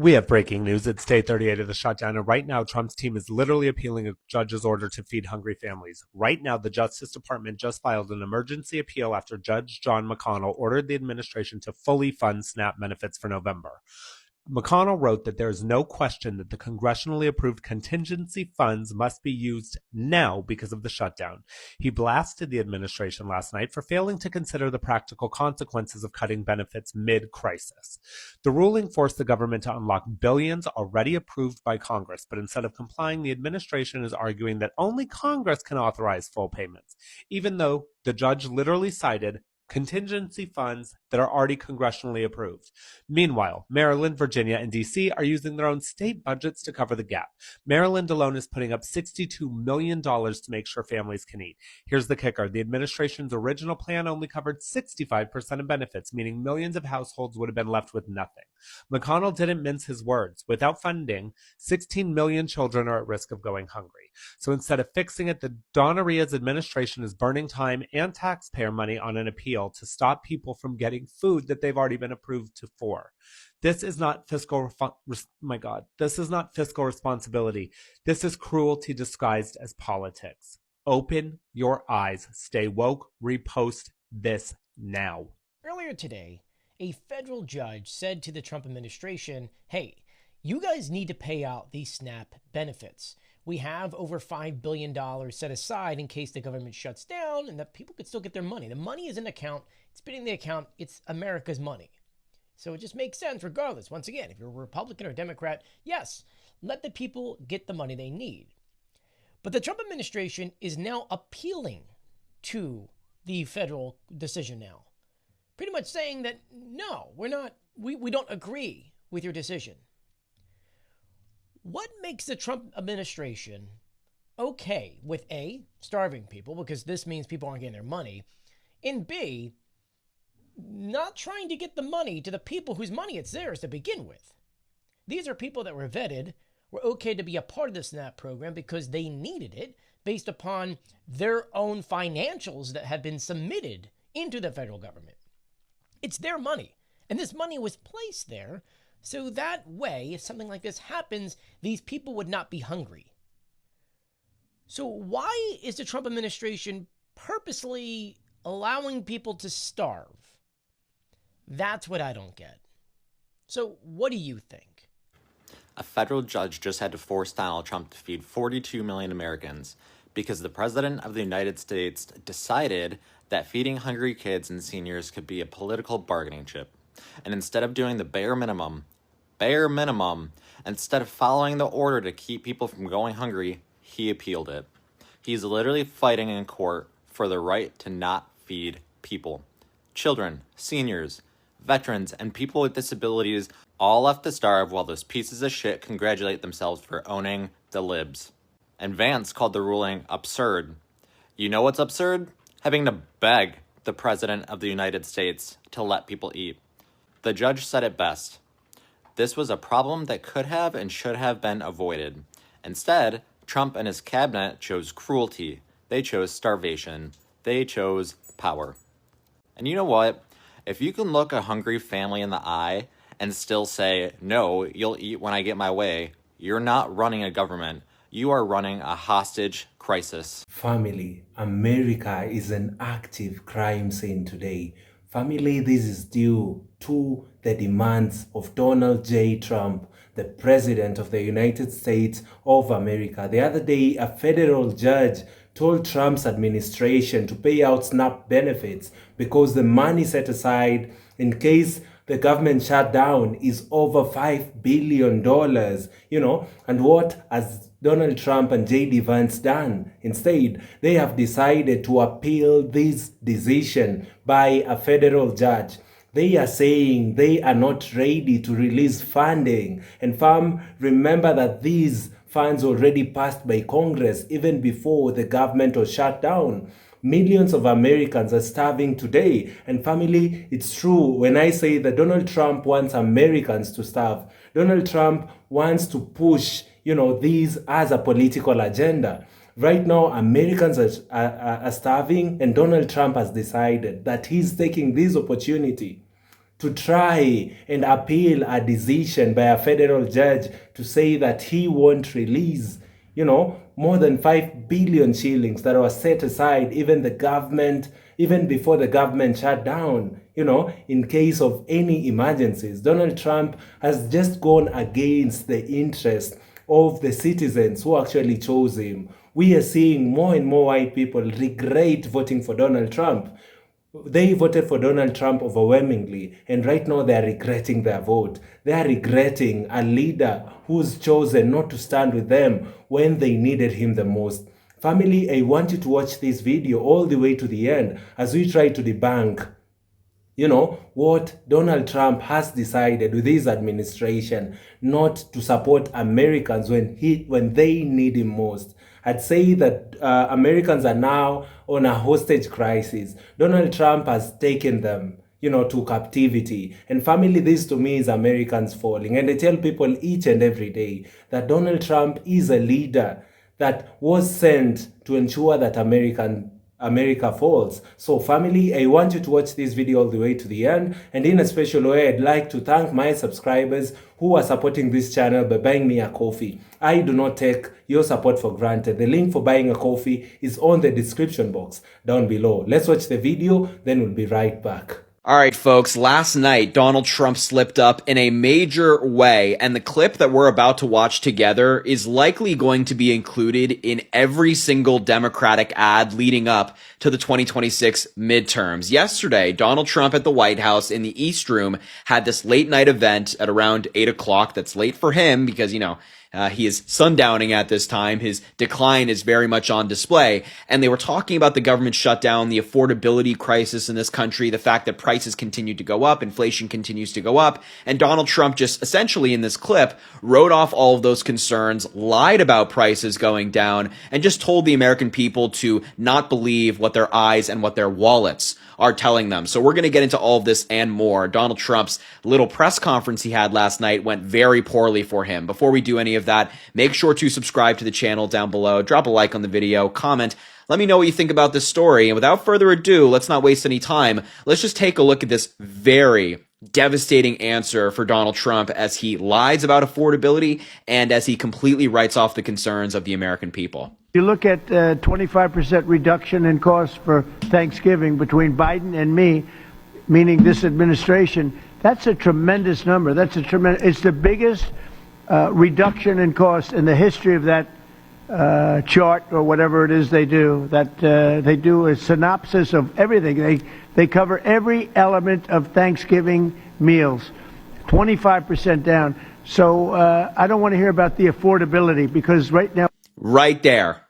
We have breaking news. It's day 38 of the shutdown, and right now, Trump's team is literally appealing a judge's order to feed hungry families. Right now, the Justice Department just filed an emergency appeal after Judge John McConnell ordered the administration to fully fund SNAP benefits for November. McConnell wrote that there is no question that the congressionally approved contingency funds must be used now because of the shutdown. He blasted the administration last night for failing to consider the practical consequences of cutting benefits mid-crisis. The ruling forced the government to unlock billions already approved by Congress, but instead of complying, the administration is arguing that only Congress can authorize full payments, even though the judge literally cited contingency funds that are already congressionally approved. Meanwhile, Maryland, Virginia, and D.C. are using their own state budgets to cover the gap. Maryland alone is putting up $62 million to make sure families can eat. Here's the kicker. The administration's original plan only covered 65% of benefits, meaning millions of households would have been left with nothing. McConnell didn't mince his words. Without funding, 16 million children are at risk of going hungry. So instead of fixing it, the Donoria's administration is burning time and taxpayer money on an appeal to stop people from getting food that they've already been approved for. This is not this is not fiscal responsibility. This is cruelty disguised as politics. Open your eyes. Stay woke. Repost this now. Earlier today, a federal judge said to the Trump administration, hey, you guys need to pay out these SNAP benefits. We have over $5 billion set aside in case the government shuts down and that people could still get their money. The money is in the account. It's been in the account. It's America's money. So it just makes sense regardless. Once again, if you're a Republican or Democrat, yes, let the people get the money they need. But the Trump administration is now appealing to the federal decision now. Pretty much saying that, no, we don't agree with your decision. What makes the Trump administration okay with A, starving people, because this means people aren't getting their money, and B, not trying to get the money to the people whose money it's theirs to begin with? These are people that were vetted, were okay to be a part of the SNAP program because they needed it based upon their own financials that have been submitted into the federal government. It's their money, and this money was placed there so that way, if something like this happens, these people would not be hungry. So why is the Trump administration purposely allowing people to starve? That's what I don't get. So what do you think? A federal judge just had to force Donald Trump to feed 42 million Americans because the President of the United States decided that feeding hungry kids and seniors could be a political bargaining chip. And instead of doing the bare minimum, instead of following the order to keep people from going hungry, he appealed it. He's literally fighting in court for the right to not feed people. Children, seniors, veterans, and people with disabilities all left to starve while those pieces of shit congratulate themselves for owning the libs. And Vance called the ruling absurd. You know what's absurd? Having to beg the President of the United States to let people eat. The judge said it best. This was a problem that could have and should have been avoided. Instead, Trump and his cabinet chose cruelty. They chose starvation. They chose power. And you know what? If you can look a hungry family in the eye and still say, no, you'll eat when I get my way, you're not running a government. You are running a hostage crisis. Family, America is an active crime scene today. Family, this is due to the demands of Donald J. Trump, the President of the United States of America. The other day, a federal judge told Trump's administration to pay out SNAP benefits because the money set aside in case the government shutdown is over $5 billion, and what has Donald Trump and J.D. Vance done? Instead, they have decided to appeal this decision by a federal judge. They are saying they are not ready to release funding. And fam, remember that these funds already passed by Congress even before the government was shut down. Millions of Americans are starving today. And family, it's true when I say that Donald Trump wants Americans to starve. Donald Trump wants to push, these as a political agenda. Right now, Americans are starving, and Donald Trump has decided that he's taking this opportunity to try and appeal a decision by a federal judge to say that he won't release, more than 5 billion shillings that were set aside, even before the government shut down, in case of any emergencies. Donald Trump has just gone against the interest of the citizens who actually chose him. We are seeing more and more white people regret voting for Donald Trump. They voted for Donald Trump overwhelmingly, and right now they are regretting their vote. They are regretting a leader who's chosen not to stand with them when they needed him the most. Family, I want you to watch this video all the way to the end as we try to debunk what Donald Trump has decided with his administration, not to support Americans when they need him most. I'd say that Americans are now on a hostage crisis. Donald Trump has taken them, to captivity. And family, this to me is Americans falling. And I tell people each and every day that Donald Trump is a leader that was sent to ensure that America falls. So family, I want you to watch this video all the way to the end, and in a special way I'd like to thank my subscribers who are supporting this channel by buying me a coffee. I do not take your support for granted. The link for buying a coffee is on the description box down below. Let's watch the video, then we'll be right back. All right, folks, last night, Donald Trump slipped up in a major way, and the clip that we're about to watch together is likely going to be included in every single Democratic ad leading up to the 2026 midterms. Yesterday, Donald Trump at the White House in the East Room had this late night event at around 8 o'clock. That's late for him because, he is sundowning at this time. His decline is very much on display. And they were talking about the government shutdown, the affordability crisis in this country, the fact that prices continue to go up, inflation continues to go up. And Donald Trump just essentially in this clip wrote off all of those concerns, lied about prices going down, and just told the American people to not believe what their eyes and what their wallets are telling them. So we're going to get into all of this and more. Donald Trump's little press conference he had last night went very poorly for him. Before we do any of that, make sure to subscribe to the channel down below, drop a like on the video, comment, let me know what you think about this story. And without further ado, let's not waste any time. Let's just take a look at this very devastating answer for Donald Trump as he lies about affordability and as he completely writes off the concerns of the American people. You look at 25% reduction in costs for Thanksgiving between Biden and me, meaning this administration. That's a tremendous number. It's the biggest reduction in cost in the history of that chart or whatever it is they do. They do a synopsis of everything. They cover every element of Thanksgiving meals. 25% down. So I don't want to hear about the affordability because right now. Right there.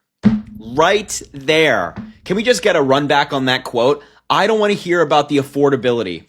Right there. Can we just get a run back on that quote? I don't want to hear about the affordability.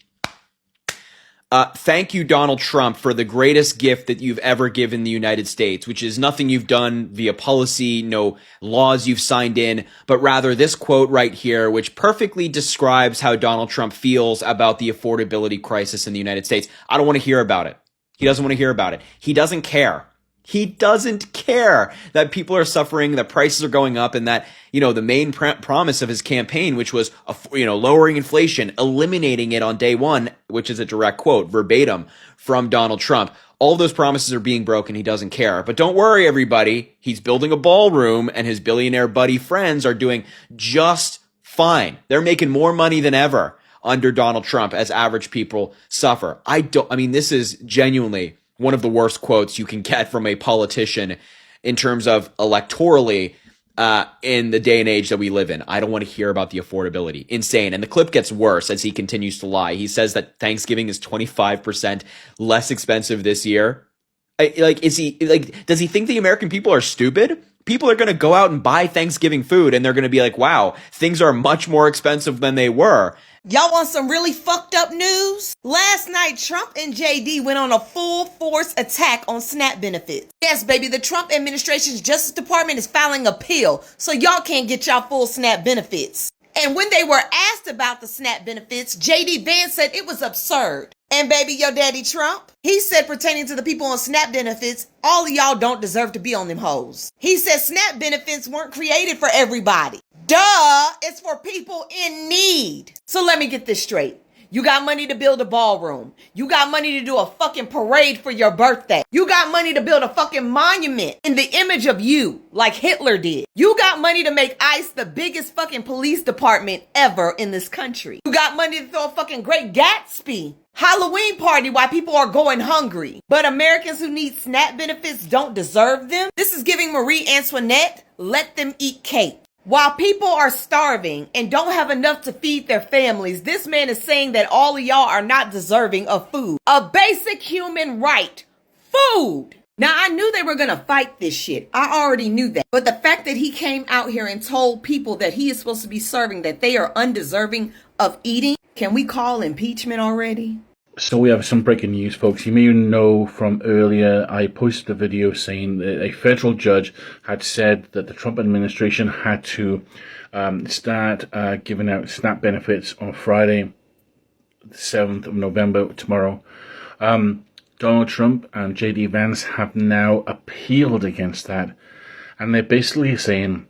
Thank you, Donald Trump, for the greatest gift that you've ever given the United States, which is nothing you've done via policy, no laws you've signed in, but rather this quote right here, which perfectly describes how Donald Trump feels about the affordability crisis in the United States. I don't want to hear about it. He doesn't want to hear about it. He doesn't care. He doesn't care that people are suffering, that prices are going up, and that, the main promise of his campaign, which was, lowering inflation, eliminating it on day one, which is a direct quote, verbatim from Donald Trump. All those promises are being broken. He doesn't care. But don't worry, everybody. He's building a ballroom, and his billionaire buddy friends are doing just fine. They're making more money than ever under Donald Trump as average people suffer. This is genuinely one of the worst quotes you can get from a politician in terms of electorally in the day and age that we live in. I don't want to hear about the affordability. Insane. And the clip gets worse as he continues to lie. He says that Thanksgiving is 25% less expensive this year. Does he think the American people are stupid? People are going to go out and buy Thanksgiving food and they're going to be like, wow, things are much more expensive than they were. Y'all want some really fucked up news? Last night, Trump and JD went on a full force attack on SNAP benefits. Yes, baby, the Trump administration's Justice Department is filing an appeal, so y'all can't get y'all full SNAP benefits. And when they were asked about the SNAP benefits, JD Vance said it was absurd. And baby, your daddy Trump, he said pertaining to the people on SNAP benefits, all of y'all don't deserve to be on them hoes. He said SNAP benefits weren't created for everybody. Duh, it's for people in need. So let me get this straight. You got money to build a ballroom. You got money to do a fucking parade for your birthday. You got money to build a fucking monument in the image of you, like Hitler did. You got money to make ICE the biggest fucking police department ever in this country. You got money to throw a fucking Great Gatsby Halloween party while people are going hungry. But Americans who need SNAP benefits don't deserve them. This is giving Marie Antoinette, let them eat cake. While people are starving and don't have enough to feed their families, this man is saying that all of y'all are not deserving of food. A basic human right. Food. Now, I knew they were going to fight this shit. I already knew that. But the fact that he came out here and told people that he is supposed to be serving, that they are undeserving of eating, can we call impeachment already? So we have some breaking news, folks. You may know from earlier, I posted a video saying that a federal judge had said that the Trump administration had to start giving out SNAP benefits on Friday, the 7th of November, tomorrow. Donald Trump and J.D. Vance have now appealed against that. And they're basically saying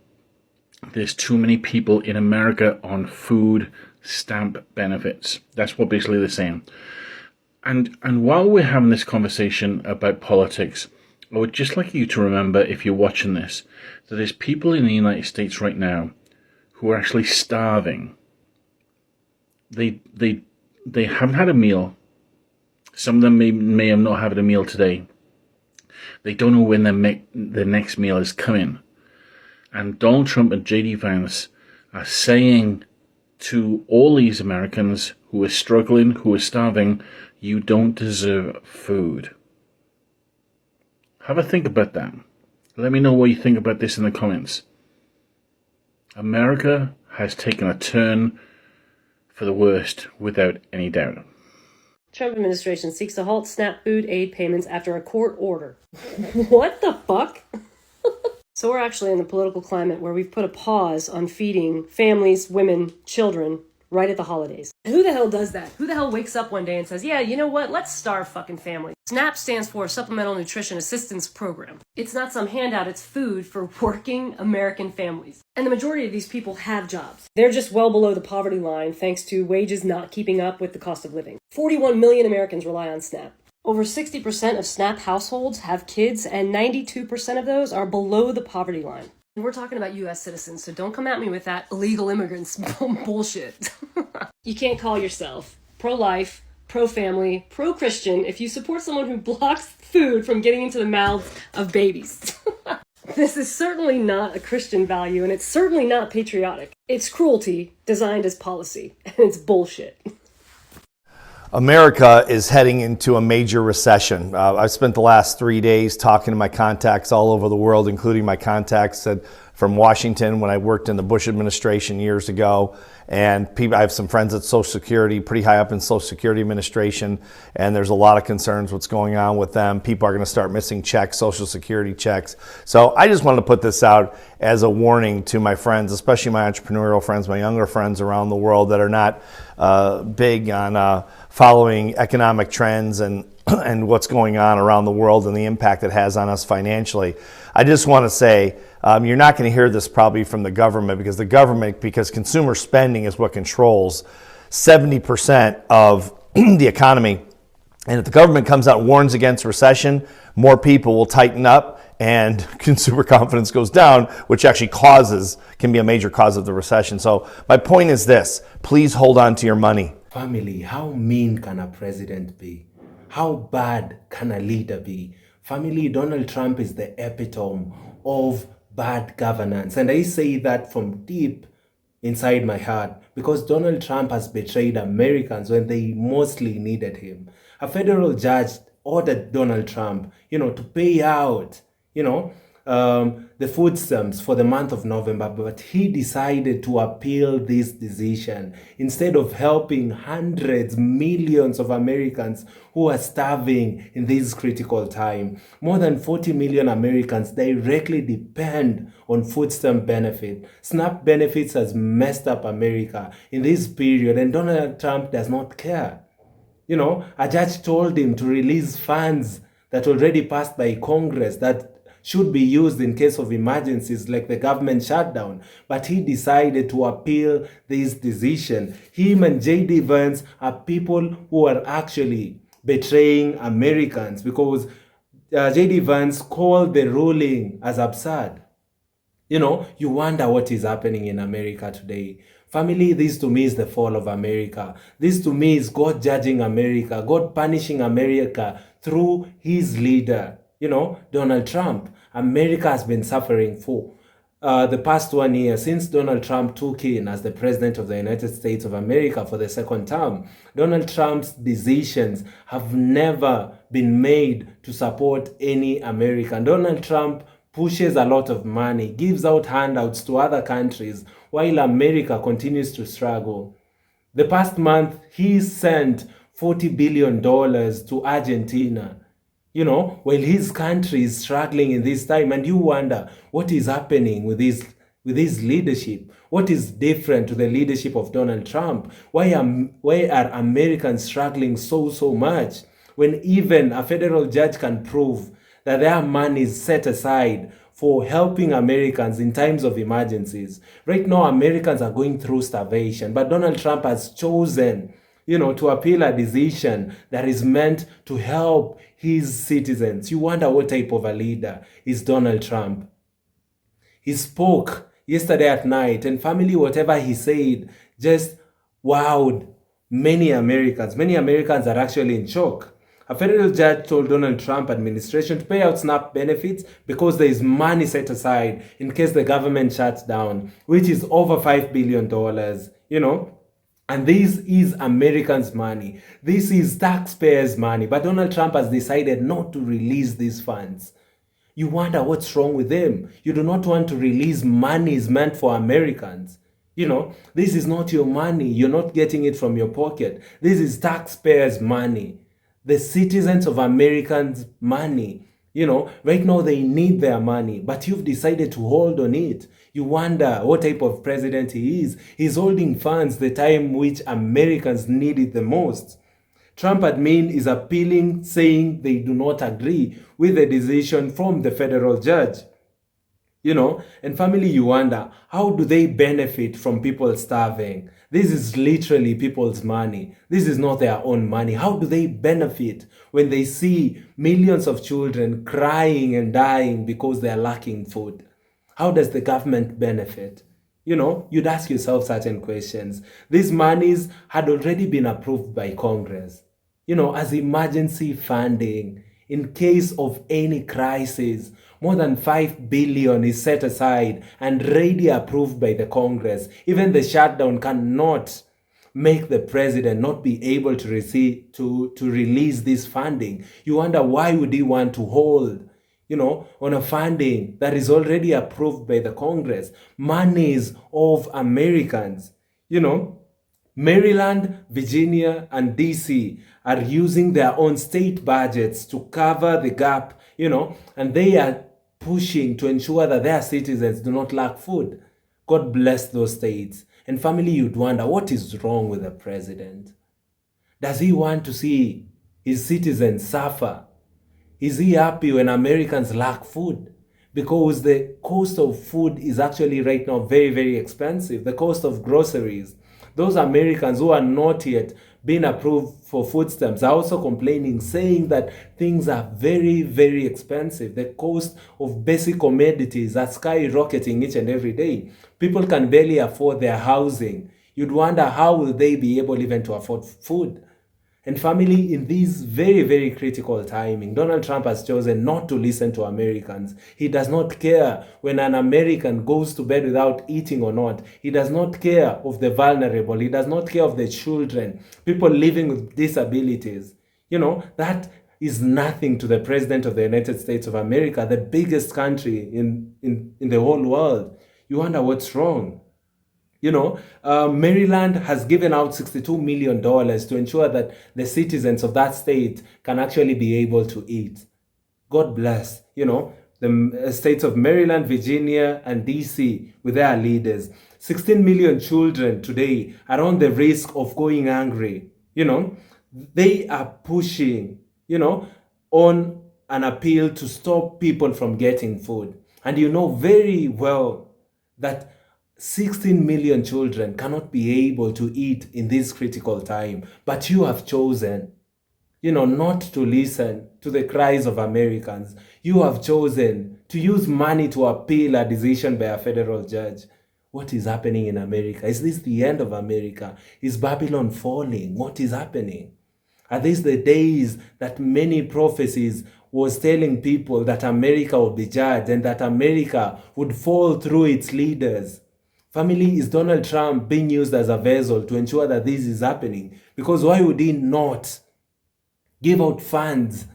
there's too many people in America on food stamp benefits. That's what basically they're saying. And while we're having this conversation about politics, I would just like you to remember, if you're watching this, that there's people in the United States right now who are actually starving. They haven't had a meal. Some of them may have not had a meal today. They don't know when their next meal is coming. And Donald Trump and J.D. Vance are saying to all these Americans who are struggling, who are starving, you don't deserve food. Have a think about that. Let me know what you think about this in the comments. America has taken a turn for the worst, without any doubt. Trump administration seeks to halt SNAP food aid payments after a court order. What the fuck? So we're actually in a political climate where we've put a pause on feeding families, women, children right at the holidays. Who the hell does that? Who the hell wakes up one day and says, yeah, you know what? Let's starve fucking families. SNAP stands for Supplemental Nutrition Assistance Program. It's not some handout, it's food for working American families. And the majority of these people have jobs. They're just well below the poverty line thanks to wages not keeping up with the cost of living. 41 million Americans rely on SNAP. Over 60% of SNAP households have kids, and 92% of those are below the poverty line. And we're talking about U.S. citizens, so don't come at me with that illegal immigrants bullshit. You can't call yourself pro-life, pro-family, pro-Christian if you support someone who blocks food from getting into the mouths of babies. This is certainly not a Christian value, and it's certainly not patriotic. It's cruelty designed as policy, and it's bullshit. America is heading into a major recession. I've spent the last 3 days talking to my contacts all over the world, including my contacts from Washington when I worked in the Bush administration years ago. And I have some friends at Social Security, pretty high up in Social Security administration, and there's a lot of concerns what's going on with them. People are going to start missing checks, Social Security checks. So I just wanted to put this out as a warning to my friends, especially my entrepreneurial friends, my younger friends around the world that are not big on following economic trends and what's going on around the world and the impact it has on us financially. I just want to say, you're not going to hear this probably from the government because consumer spending is what controls 70% of the economy. And if the government comes out and warns against recession, more people will tighten up and consumer confidence goes down, which actually can be a major cause of the recession. So my point is this, please hold on to your money. Family, how mean can a president be? How bad can a leader be? Family, Donald Trump is the epitome of bad governance. And I say that from deep inside my heart because Donald Trump has betrayed Americans when they mostly needed him. A federal judge ordered Donald Trump, to pay out, the food stamps for the month of November, but he decided to appeal this decision instead of helping hundreds, millions of Americans who are starving in this critical time. More than 40 million Americans directly depend on food stamp benefit. SNAP benefits has messed up America in this period, and Donald Trump does not care. A judge told him to release funds that already passed by Congress that should be used in case of emergencies like the government shutdown. But he decided to appeal this decision. Him and J.D. Vance are people who are actually betraying Americans, because J.D. Vance called the ruling as absurd. You wonder what is happening in America today. Family, this to me is the fall of America. This to me is God judging America, God punishing America through his leader, Donald Trump. America has been suffering for the past 1 year since Donald Trump took in as the president of the United States of America for the second term. Donald Trump's decisions have never been made to support any American. Donald Trump pushes a lot of money, gives out handouts to other countries, while America continues to struggle. The past month, he sent $40 billion to Argentina, while his country is struggling in this time. And you wonder what is happening with his leadership. What is different to the leadership of Donald Trump? Why are Americans struggling so much, when even a federal judge can prove that their money is set aside for helping Americans in times of emergencies? Right now, Americans are going through starvation, but Donald Trump has chosen, to appeal a decision that is meant to help his citizens. You wonder what type of a leader is Donald Trump. He spoke yesterday at night, and family, whatever he said just wowed many Americans. Many Americans are actually in shock. A federal judge told Donald Trump administration to pay out SNAP benefits because there is money set aside in case the government shuts down, which is over $5 billion, And this is Americans' money. This is taxpayers' money. But Donald Trump has decided not to release these funds. You wonder what's wrong with them. You do not want to release money is meant for Americans. This is not your money. You're not getting it from your pocket. This is taxpayers' money. The citizens of Americans' money. Right now they need their money, but you've decided to hold on it. You wonder what type of president he is. He's holding funds the time which Americans need it the most. Trump admin is appealing, saying they do not agree with the decision from the federal judge. And family, you wonder, how do they benefit from people starving? This is literally people's money. This is not their own money. How do they benefit when they see millions of children crying and dying because they are lacking food? How does the government benefit? You'd ask yourself certain questions. These monies had already been approved by Congress, as emergency funding in case of any crisis. More than $5 billion is set aside and ready approved by the Congress. Even the shutdown cannot make the president not be able to release this funding. You wonder, why would he want to hold, on a funding that is already approved by the Congress? Monies of Americans, Maryland, Virginia, and DC are using their own state budgets to cover the gap, and they are pushing to ensure that their citizens do not lack food. God bless those states. And family, you'd wonder, what is wrong with the president? Does he want to see his citizens suffer? Is he happy when Americans lack food? Because the cost of food is actually right now very, very expensive. The cost of groceries. Those Americans who are not yet being approved for food stamps are also complaining, saying that things are very, very expensive. The cost of basic commodities are skyrocketing each and every day. People can barely afford their housing. You'd wonder, how will they be able even to afford food? And family, in this very, very critical timing, Donald Trump has chosen not to listen to Americans. He does not care when an American goes to bed without eating or not. He does not care of the vulnerable. He does not care of the children, people living with disabilities. That is nothing to the president of the United States of America, the biggest country in the whole world. You wonder what's wrong. Maryland has given out $62 million to ensure that the citizens of that state can actually be able to eat. God bless, the states of Maryland, Virginia, and DC with their leaders. 16 million children today are on the risk of going hungry. They are pushing, on an appeal to stop people from getting food. And you know very well that 16 million children cannot be able to eat in this critical time. But you have chosen, not to listen to the cries of Americans. You have chosen to use money to appeal a decision by a federal judge. What is happening in America? Is this the end of America? Is Babylon falling? What is happening? Are these the days that many prophecies was telling people that America would be judged and that America would fall through its leaders? Family, is Donald Trump being used as a vessel to ensure that this is happening? Because why would he not give out funds,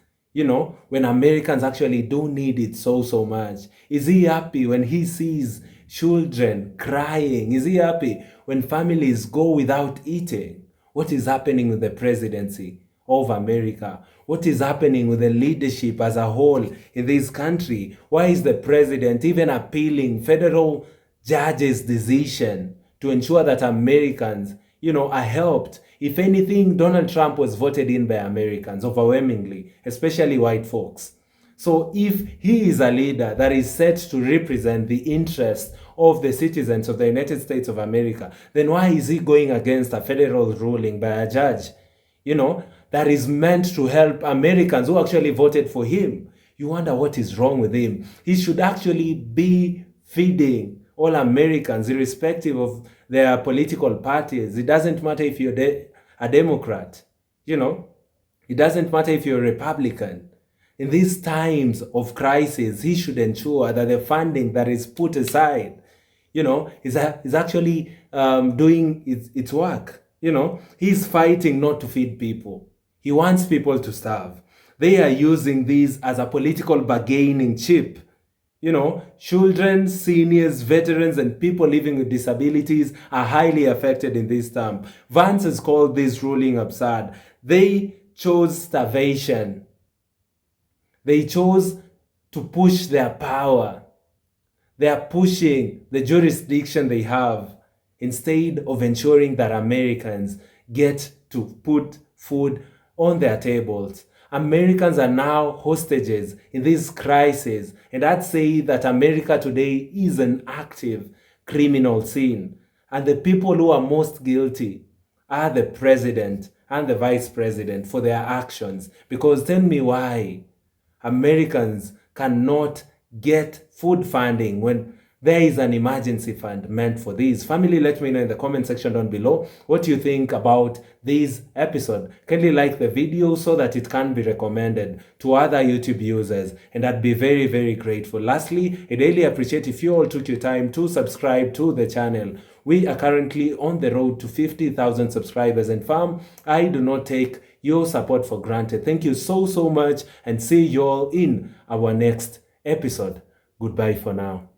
when Americans actually do need it so much? Is he happy when he sees children crying? Is he happy when families go without eating? What is happening with the presidency of America? What is happening with the leadership as a whole in this country? Why is the president even appealing federal judges' decision to ensure that Americans, are helped? If anything, Donald Trump was voted in by Americans overwhelmingly, especially white folks. So if he is a leader that is set to represent the interests of the citizens of the United States of America, then why is he going against a federal ruling by a judge, that is meant to help Americans who actually voted for him? You wonder what is wrong with him. He should actually be feeding all Americans, irrespective of their political parties. It doesn't matter if you're a Democrat, it doesn't matter if you're a Republican. In these times of crisis, he should ensure that the funding that is put aside, is actually doing its work. He's fighting not to feed people. He wants people to starve. They are using this as a political bargaining chip. Children, seniors, veterans, and people living with disabilities are highly affected in this time. Vance has called this ruling absurd. They chose starvation. They chose to push their power. They are pushing the jurisdiction they have instead of ensuring that Americans get to put food on their tables. Americans are now hostages in this crisis, and I'd say that America today is an active criminal scene, and the people who are most guilty are the president and the vice president for their actions. Because tell me why Americans cannot get food funding when there is an emergency fund meant for this. Family, let me know in the comment section down below what you think about this episode. Kindly like the video so that it can be recommended to other YouTube users, and I'd be very, very grateful. Lastly, I'd really appreciate if you all took your time to subscribe to the channel. We are currently on the road to 50,000 subscribers, and fam, I do not take your support for granted. Thank you so much, and see you all in our next episode. Goodbye for now.